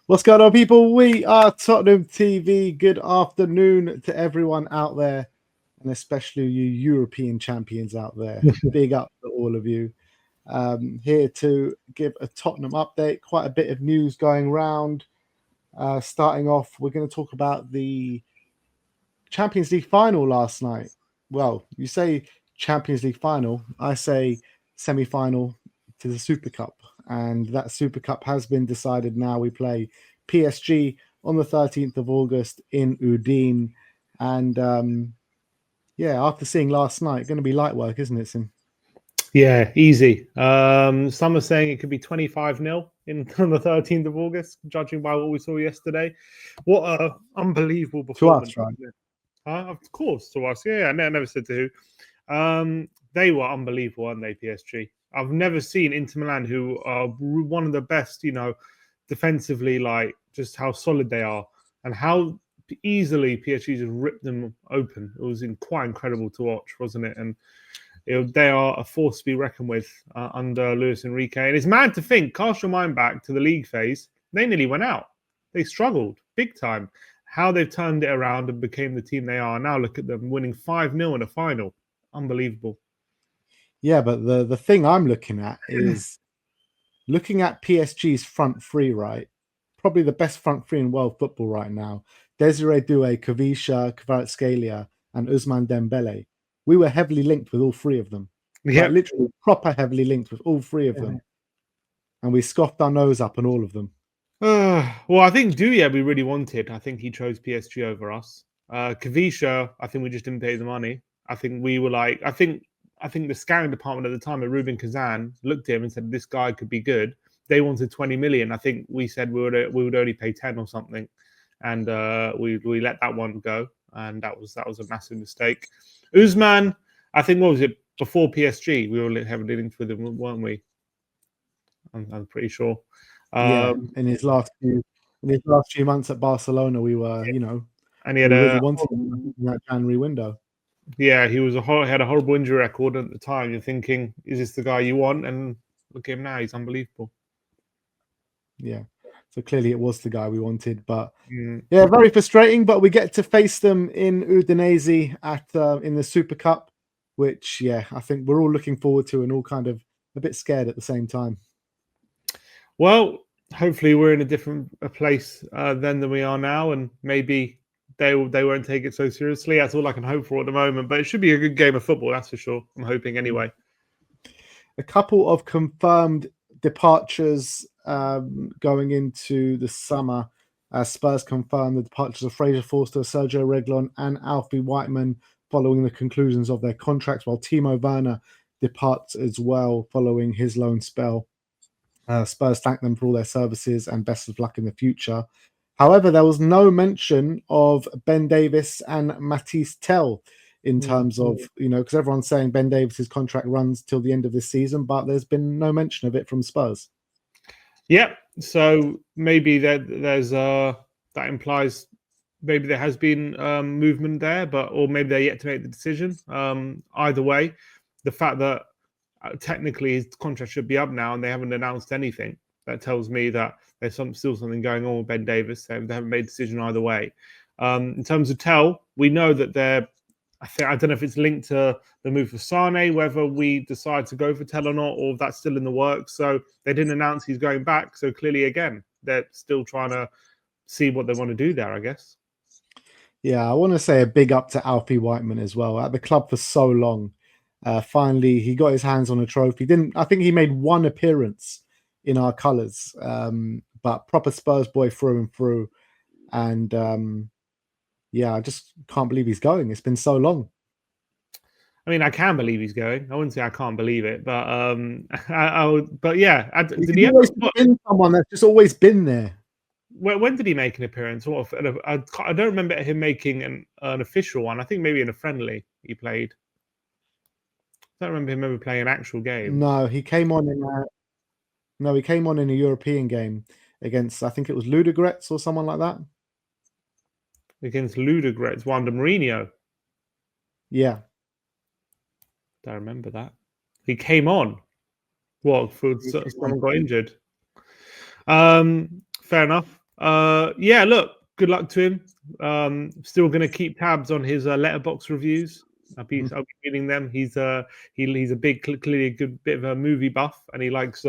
What's going on, people? We are Tottenham TV. Good afternoon to everyone out there, and especially you European champions out there. Big up to all of you. Here to give a Tottenham update. Quite a bit of news going round. Starting off, we're going to talk about the Champions League final last night. Well, you say Champions League final, I say semi-final to the Super Cup, and that Super Cup has been decided now. We play PSG on the 13th of August in Udine, and after seeing last night, going to be light work, isn't it, Sim? Yeah, easy. Some are saying it could be 25-0 on the 13th of August, judging by what we saw yesterday. What an unbelievable performance. To us, right? Of course, to us. Yeah, I never said to who. They were unbelievable, weren't they, PSG? I've never seen Inter Milan, who are one of the best, defensively, like just how solid they are and how easily PSG just ripped them open. It was quite incredible to watch, wasn't it? And they are a force to be reckoned with under Luis Enrique. And it's mad to think, cast your mind back to the league phase, they nearly went out. They struggled big time. How they've turned it around and became the team they are now. Look at them winning 5-0 in a final. Unbelievable. Yeah, but the thing I'm looking at is looking at PSG's front three, right? Probably the best front three in world football right now. Desiree Doué, Kavisha, Kvaratskhelia, and Ousmane Dembele. We were heavily linked with all three of them. Yeah, like literally proper heavily linked with all three of them. And we scoffed our nose up on all of them. Well, I think Doué we really wanted. I think he chose PSG over us. Kavisha, I think we just didn't pay the money. I think we were like, I think the scouting department at the time at Rubin Kazan looked at him and said, this guy could be good. They wanted 20 million. I think we said we would only pay 10 or something. And we let that one go. And that was a massive mistake. Ousmane, I think, what was it? Before PSG, we were heavily linked with him, weren't we? I'm pretty sure. In his last few months at Barcelona, we were, and he had really wanted him in that January window. Yeah, he had a horrible injury record at the time. You're thinking, is this the guy you want? And look at him now; he's unbelievable. Yeah, so clearly it was the guy we wanted, but yeah, very frustrating. But we get to face them in Udinese in the Super Cup, which I think we're all looking forward to and all kind of a bit scared at the same time. Well, hopefully we're in a different place then than we are now, and maybe they won't take it so seriously. That's all I can hope for at the moment. But it should be a good game of football, that's for sure. I'm hoping anyway. A couple of confirmed departures going into the summer. Spurs confirmed the departures of Fraser Forster, Sergio Reguilon, and Alfie Whiteman following the conclusions of their contracts, while Timo Werner departs as well following his loan spell. Spurs thank them for all their services and best of luck in the future. However, there was no mention of Ben Davies and Matisse Tell in terms of, because everyone's saying Ben Davies's contract runs till the end of this season, but there's been no mention of it from Spurs. Yeah, so maybe there's that implies maybe there has been movement there, or maybe they're yet to make the decision. Either way, the fact that technically his contract should be up now and they haven't announced anything, that tells me that there's still something going on with Ben Davies. They haven't made a decision either way. In terms of Tell, we know that I don't know if it's linked to the move for Sane, whether we decide to go for Tell or not, or if that's still in the works. So they didn't announce he's going back. So clearly, again, they're still trying to see what they want to do there, I guess. Yeah, I want to say a big up to Alfie Whiteman as well. At the club for so long. Finally, he got his hands on a trophy. I think he made one appearance in our colours, but proper Spurs boy through and through. And I just can't believe he's going. It's been so long. I mean, I can believe he's going. I wouldn't say I can't believe it, but I would. But yeah, did he always been someone that's just always been there? When did he make an appearance? I don't remember him making an official one. I think maybe in a friendly he played. I don't remember him ever playing an actual game. No, he came on in a European game against, I think it was Ludogorets or someone like that. Against Ludogorets, Wanda Mourinho. Yeah. Don't remember that. He came on. What? For someone got injured. Fair enough. Yeah, look, good luck to him. Still going to keep tabs on his letterbox reviews. I'll be reading them. He's a big, clearly a good bit of a movie buff, and he likes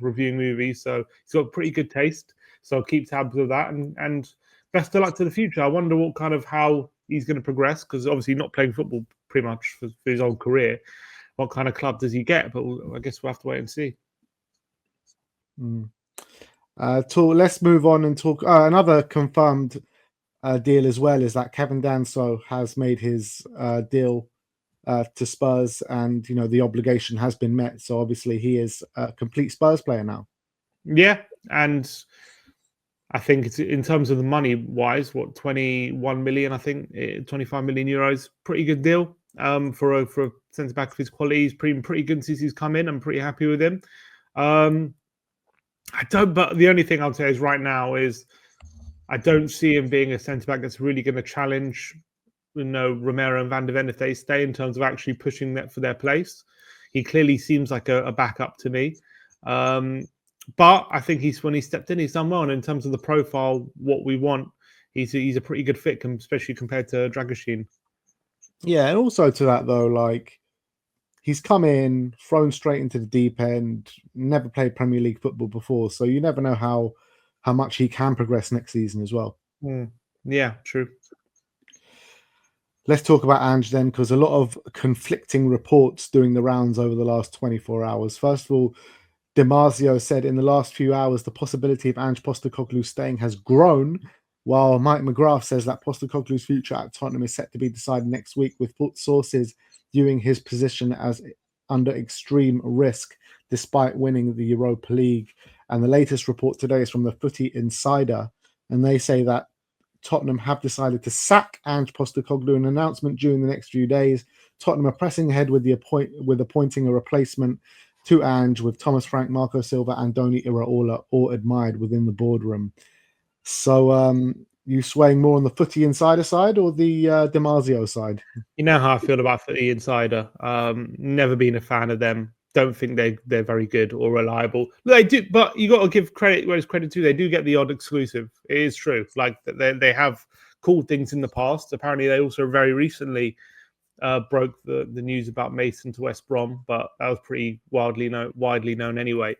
reviewing movies. So he's got pretty good taste. So I'll keep tabs of that, and best of luck to the future. I wonder what kind of how he's going to progress, because obviously not playing football pretty much for his whole career. What kind of club does he get? But I guess we'll have to wait and see. Let's move on and talk. Another confirmed deal as well is that Kevin Danso has made his deal to Spurs, and the obligation has been met. So obviously he is a complete Spurs player now. Yeah, and I think it's in terms of the money wise, 21 million, I think 25 million euros, pretty good deal for a centre back of his quality. He's pretty good since he's come in. I'm pretty happy with him. But the only thing I'll say is right now is I don't see him being a centre back that's really going to challenge, Romero and Van de Ven if they stay, in terms of actually pushing that for their place. He clearly seems like a backup to me. But I think when he stepped in, he's done well. And in terms of the profile, what we want, he's a pretty good fit, especially compared to Dragoshin. Yeah, and also to that though, like he's come in, thrown straight into the deep end, never played Premier League football before, so you never know how much he can progress next season as well. Yeah, true. Let's talk about Ange then, because a lot of conflicting reports doing the rounds over the last 24 hours. First of all, Damasio said in the last few hours the possibility of Ange Postecoglou staying has grown, while Mike McGrath says that Postecoglou's future at Tottenham is set to be decided next week, with sources viewing his position as under extreme risk despite winning the Europa League. And the latest report today is from the Footy Insider, and they say that Tottenham have decided to sack Ange Postecoglou. An announcement due in the next few days. Tottenham are pressing ahead with appointing a replacement to Ange, with Thomas Frank, Marco Silva, and Andoni Iraola all admired within the boardroom. So, you swaying more on the Footy Insider side or the Damasio side? You know how I feel about Footy Insider. Never been a fan of them. Don't think they're very good or reliable. They do, but you got to give credit where it's credit due. They do get the odd exclusive. It is true. Like they have cool things in the past. Apparently, they also very recently broke the news about Mason to West Brom, but that was pretty widely known anyway.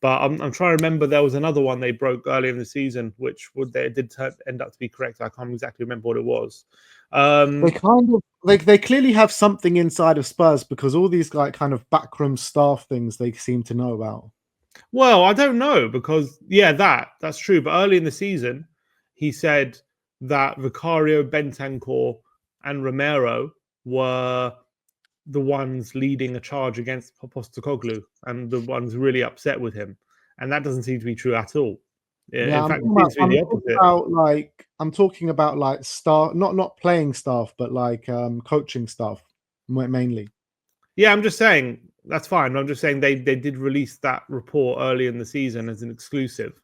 But I'm trying to remember, there was another one they broke earlier in the season, which did end up to be correct. I can't exactly remember what it was. They kind of they clearly have something inside of Spurs, because all these like kind of backroom staff things they seem to know about. Well, I don't know, because that's true. But early in the season, he said that Vicario, Bentancur, and Romero were the ones leading a charge against Postecoglou and the ones really upset with him, and that doesn't seem to be true at all. Yeah, In fact, it seems to be the opposite. I'm talking about like staff, not playing staff, but like coaching staff mainly. Yeah, I'm just saying that's fine. I'm just saying they did release that report early in the season as an exclusive,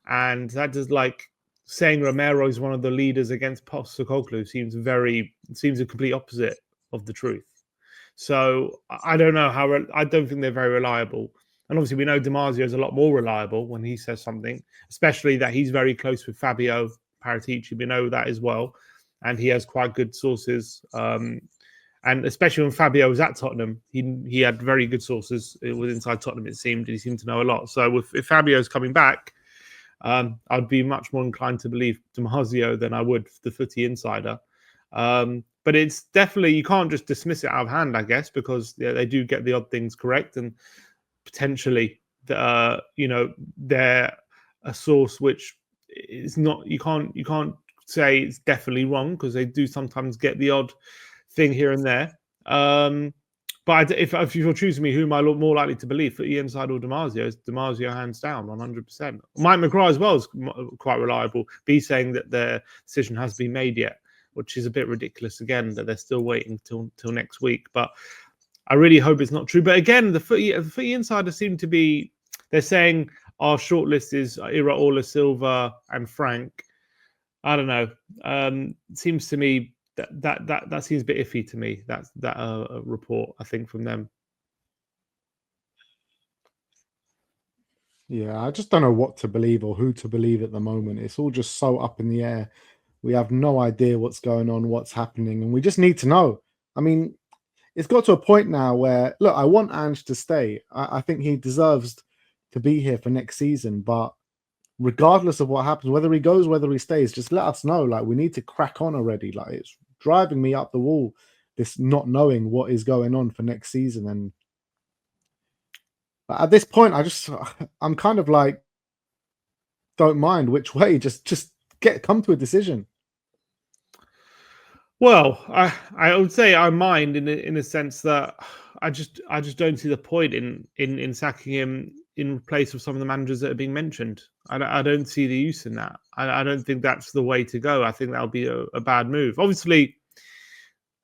and that does, like, saying Romero is one of the leaders against Postecoglou seems a complete opposite of the truth. So I don't know I don't think they're very reliable. And obviously, we know Damasio is a lot more reliable when he says something, especially that he's very close with Fabio Paratici. We know that as well, and he has quite good sources. And especially when Fabio was at Tottenham, he had very good sources with inside Tottenham. It seemed he seemed to know a lot. So if Fabio's coming back, I'd be much more inclined to believe Damasio than I would the Footy Insider. But it's definitely, you can't just dismiss it out of hand, I guess, because they do get the odd things correct, and potentially, they're a source which is not. You can't say it's definitely wrong, because they do sometimes get the odd thing here and there. But if you're choosing me, who am I more likely to believe, Footy Inside or Damasio? It's Damasio hands down, 100%. Mike McGrath as well is quite reliable. Be saying that their decision has been made yet, which is a bit ridiculous again, that they're still waiting till next week. But I really hope it's not true. But again, the Footy Insider seem to be, they're saying our shortlist is Iraola, Silva, and Frank. I don't know. It seems to me that seems a bit iffy to me. That report, I think, from them. Yeah, I just don't know what to believe or who to believe at the moment. It's all just so up in the air. We have no idea what's going on, what's happening, and we just need to know. I mean, it's got to a point now where, look, I want Ange to stay. I think he deserves to be here for next season. But regardless of what happens, whether he goes, whether he stays, just let us know. Like, we need to crack on already. Like, it's driving me up the wall, this not knowing what is going on for next season. And at this point, I'm kind of like, don't mind which way, just come to a decision. Well, I would say I mind in a sense that I just don't see the point in sacking him in place of some of the managers that are being mentioned. I don't see the use in that. I don't think that's the way to go. I think that'll be a bad move. Obviously,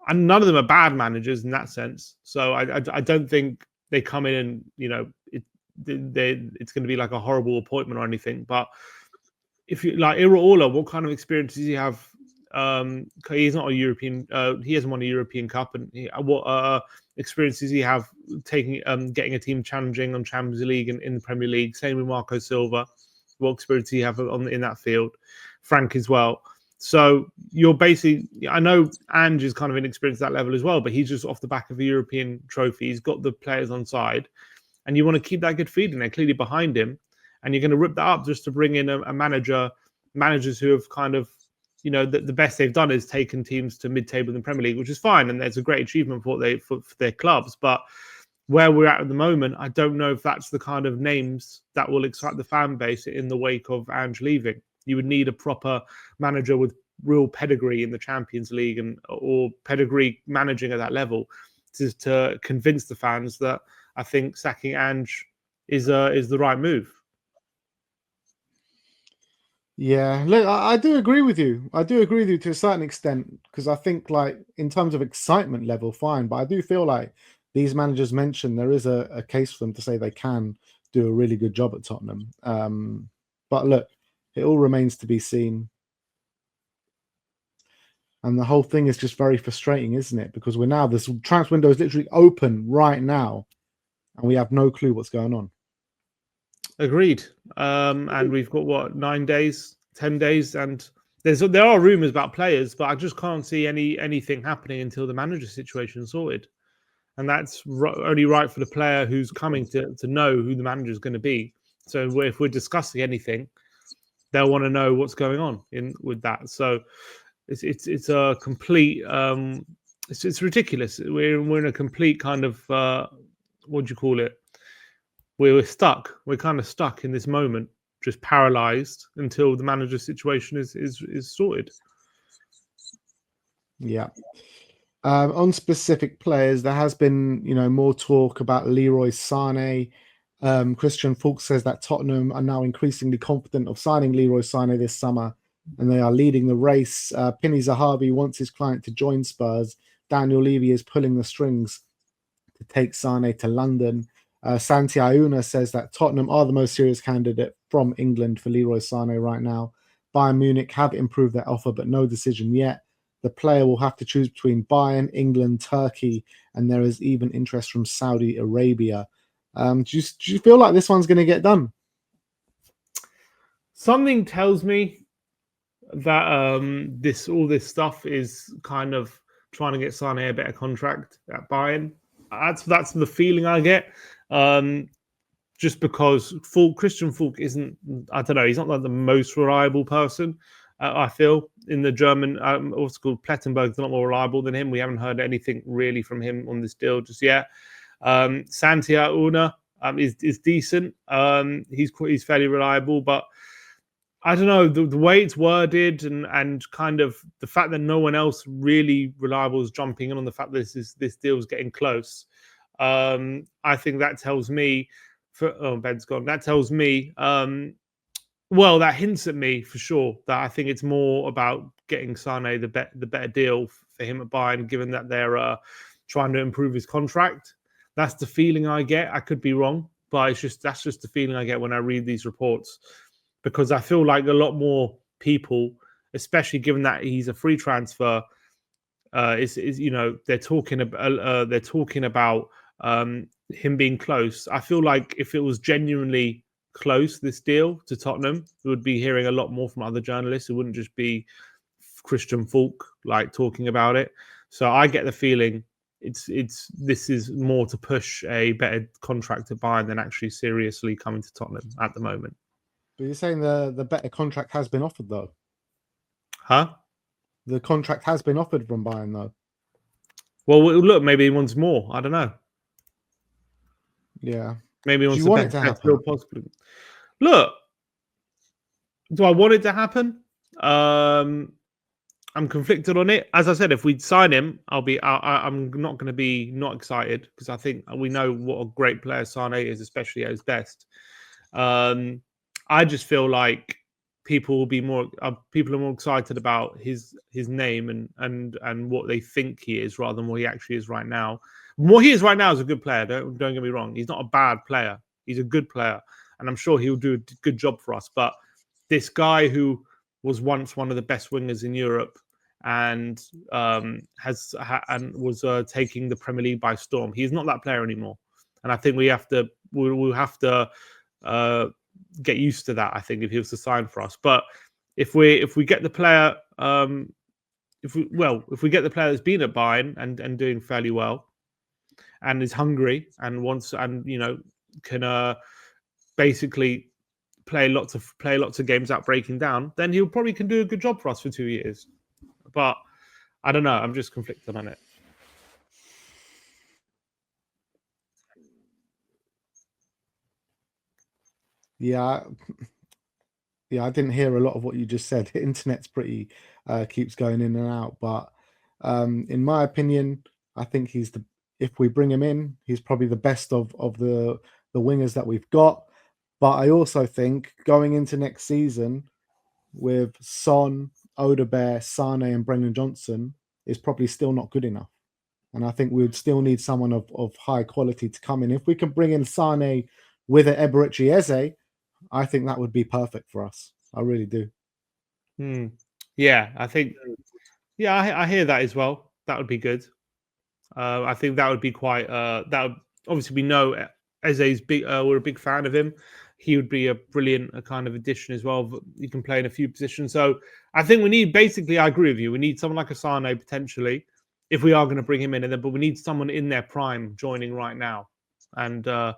and none of them are bad managers in that sense. So I don't think they come in and it's going to be like a horrible appointment or anything. But if you like Iraola, what kind of experience does he have? He's not a European. He hasn't won a European Cup, and what experience does he have taking getting a team challenging on Champions League and in the Premier League? Same with Marco Silva. What experience do you have in that field? Frank as well. So you're basically, I know Ange is kind of inexperienced at that level as well, but he's just off the back of a European trophy. He's got the players on side, and you want to keep that good feeling. They're clearly behind him, and you're going to rip that up just to bring in a managers who have kind of, the best they've done is taken teams to mid-table in the Premier League, which is fine, and there's a great achievement for their clubs. But where we're at the moment, I don't know if that's the kind of names that will excite the fan base in the wake of Ange leaving. You would need a proper manager with real pedigree in the Champions League or pedigree managing at that level to convince the fans that I think sacking Ange is the right move. Yeah, look, I do agree with you. I do agree with you to a certain extent because I think, like, in terms of excitement level, fine. But I do feel like these managers mentioned there is a case for them to say they can do a really good job at Tottenham. But look, it all remains to be seen. And the whole thing is just very frustrating, isn't it? Because this transfer window is literally open right now, and we have no clue what's going on. Agreed. And we've got what, 9 days, 10 days, and there are rumours about players, but I just can't see anything happening until the manager situation is sorted. And that's only right for the player who's coming to know who the manager is going to be. So if we're discussing anything, they'll want to know what's going on with that. So it's a complete it's ridiculous. We're in a complete kind of what do you call it? We're stuck. We're kind of stuck in this moment, just paralyzed until the manager situation is sorted. Yeah. On specific players, there has been, more talk about Leroy Sane. Christian Falk says that Tottenham are now increasingly confident of signing Leroy Sane this summer, and they are leading the race. Pini Zahavi wants his client to join Spurs. Daniel Levy is pulling the strings to take Sane to London. Santi Auna says that Tottenham are the most serious candidate from England for Leroy Sane right now. Bayern Munich have improved their offer, but no decision yet. The player will have to choose between Bayern, England, Turkey, and there is even interest from Saudi Arabia. Do you feel like this one's going to get done? Something tells me that all this stuff is kind of trying to get Sane a better contract at Bayern. That's the feeling I get. Just because Christian Falk isn't, I don't know, he's not like the most reliable person. I feel in the German, what's called Plettenberg's a lot more reliable than him. We haven't heard anything really from him on this deal just yet. Santi Auna is decent. He's fairly reliable, but I don't know the way it's worded and kind of the fact that no one else really reliable is jumping in on the fact that this deal is getting close. I think that tells me. Ben's gone. That tells me. Well, that hints at me for sure that I think it's more about getting Sane the better deal for him at Bayern, given that they're trying to improve his contract. That's the feeling I get. I could be wrong, but that's just the feeling I get when I read these reports, because I feel like a lot more people, especially given that he's a free transfer, they're talking about him being close. I feel like if it was genuinely close, this deal to Tottenham, we would be hearing a lot more from other journalists. It wouldn't just be Christian Falk like talking about it. So I get the feeling this is more to push a better contract to Bayern than actually seriously coming to Tottenham at the moment. But you're saying the better contract has been offered, though? Huh? The contract has been offered from Bayern, though. Well, look, maybe he wants more. I don't know. Yeah. Maybe he wants Do you the want it to best happen? deal possible. Look, do I want it to happen? I'm conflicted on it. As I said, if we sign him, I'm not going to be not excited because I think we know what a great player Sane is, especially at his best. I just feel like people will be people are more excited about his name and what they think he is rather than what he actually is right now. What he is right now is a good player. Don't get me wrong. He's not a bad player. He's a good player, and I'm sure he'll do a good job for us. But this guy who was once one of the best wingers in Europe and was taking the Premier League by storm. He's not that player anymore, and I think we'll have to get used to that. I think if he was to sign for us, but if we get the player, if we get the player that's been at Bayern and doing fairly well, and is hungry and wants and can basically play lots of games without breaking down, then he'll probably can do a good job for us for 2 years. But I don't know. I'm just conflicted on it. Yeah. Yeah, I didn't hear a lot of what you just said. The internet's pretty keeps going in and out. But in my opinion, I think if we bring him in, he's probably the best of the wingers that we've got. But I also think going into next season with Son, Odegaard, Sane, and Brendan Johnson is probably still not good enough. And I think we would still need someone of high quality to come in. If we can bring in Sane with an Eberechi Eze, I think that would be perfect for us. I really do. Yeah, I think. Yeah, I hear that as well. That would be good. I think that would be quite. Obviously we know Eze's big. We're a big fan of him. He would be a brilliant kind of addition as well. He can play in a few positions. So I think we need. Basically, I agree with you. We need someone like a Sane potentially, if we are going to bring him in. But we need someone in their prime joining right now. And I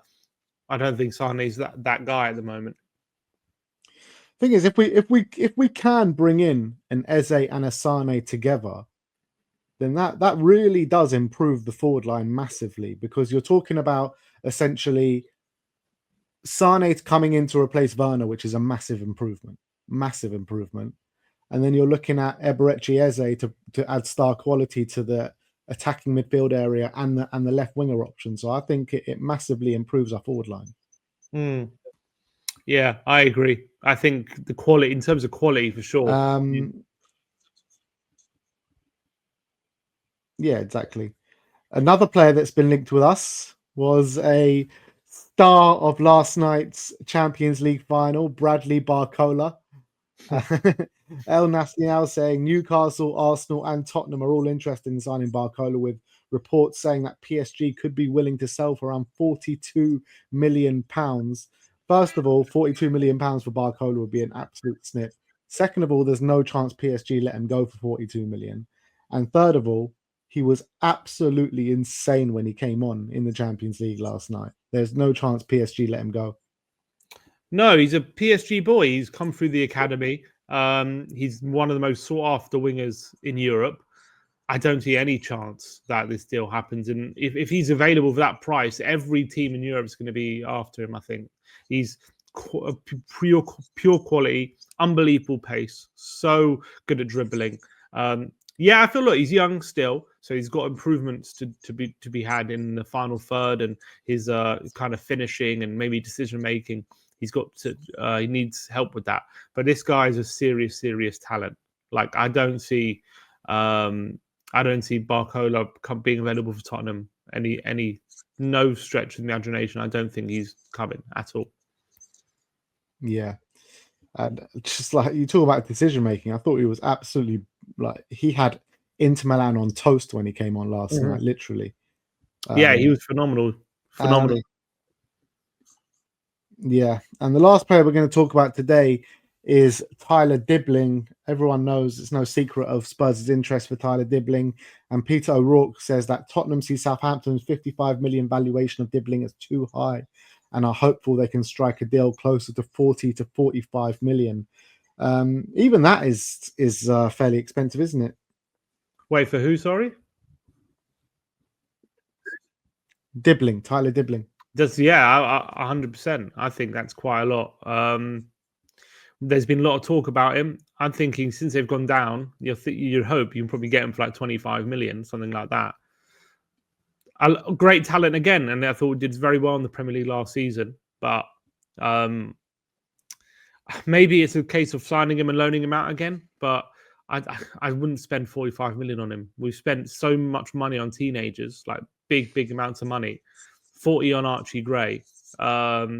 don't think Sane is that guy at the moment. Thing is, if we can bring in an Eze and a Sane together, then that really does improve the forward line massively, because you're talking about essentially Sane coming in to replace Werner, which is a massive improvement. And then you're looking at Eberechi Eze to add star quality to the attacking midfield area and the left winger option. So I think it massively improves our forward line. Yeah, I agree. I think the quality, in terms of quality, for sure. Yeah, exactly. Another player that's been linked with us was a star of last night's Champions League final, Bradley Barcola. El Nacional saying Newcastle, Arsenal, and Tottenham are all interested in signing Barcola, with reports saying that PSG could be willing to sell for around £42 million. First of all, £42 million for Barcola would be an absolute snip. Second of all, there's no chance PSG let him go for 42 million. And third of all, he was absolutely insane when he came on in the Champions League last night. There's no chance PSG let him go. No, he's a PSG boy. He's come through the academy. He's one of the most sought after wingers in Europe. I don't see any chance that this deal happens. And if he's available for that price, every team in Europe is going to be after him, I think. He's pure quality, unbelievable pace, so good at dribbling. Yeah, I feel like he's young still, so he's got improvements to be had in the final third and his kind of finishing and maybe decision making. He needs help with that. But this guy is a serious talent. Like I don't see Barcola being available for Tottenham any no stretch of the imagination. I don't think he's coming at all. Yeah. And just like you talk about decision making, I thought he was absolutely he had Inter Milan on toast when he came on last night, literally. Yeah, he was phenomenal. Yeah, and the last player we're going to talk about today is Tyler Dibling. Everyone knows it's no secret of Spurs' interest for Tyler Dibling, and Peter O'Rourke says that Tottenham see Southampton's 55 million valuation of Dibling as too high, and are hopeful they can strike a deal closer to 40 to 45 million. Even that is fairly expensive, isn't it? Wait, for who? Sorry. Dibling, Tyler Dibling. Yeah, 100%. I think that's quite a lot. There's been a lot of talk about him. I'm thinking since they've gone down, you'd hope you can probably get him for like 25 million, something like that. Great talent again, and I thought did very well in the Premier League last season. But maybe it's a case of signing him and loaning him out again. But I wouldn't spend 45 million on him. We've spent so much money on teenagers, like big amounts of money. 40 on Archie Gray.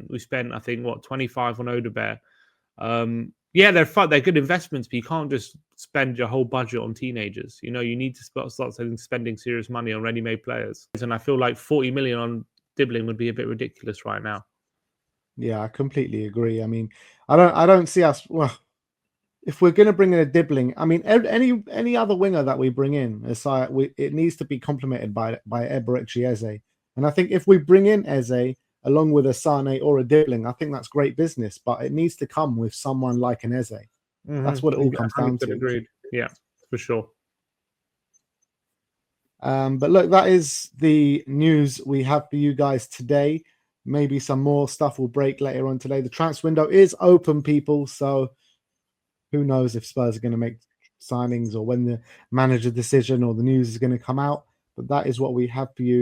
We spent, I think, 25 on Odebear. Yeah, they're fun. They're good investments, but you can't just spend your whole budget on teenagers. You need to start spending serious money on ready-made players. And I feel like 40 million on Dibling would be a bit ridiculous right now. Yeah, I completely agree. I mean, I don't see us. Well, if we're going to bring in a Dibling, I mean, any other winger that we bring in, aside, it needs to be complemented by Eberechi Eze. And I think if we bring in Eze along with a Sane or a Dibling, I think that's great business. But it needs to come with someone like an Eze. That's what it all comes down to. Agreed. Yeah, for sure. But look, that is the news we have for you guys today. Maybe some more stuff will break later on today. The transfer window is open, people. So who knows if Spurs are going to make signings or when the manager decision or the news is going to come out. But that is what we have for you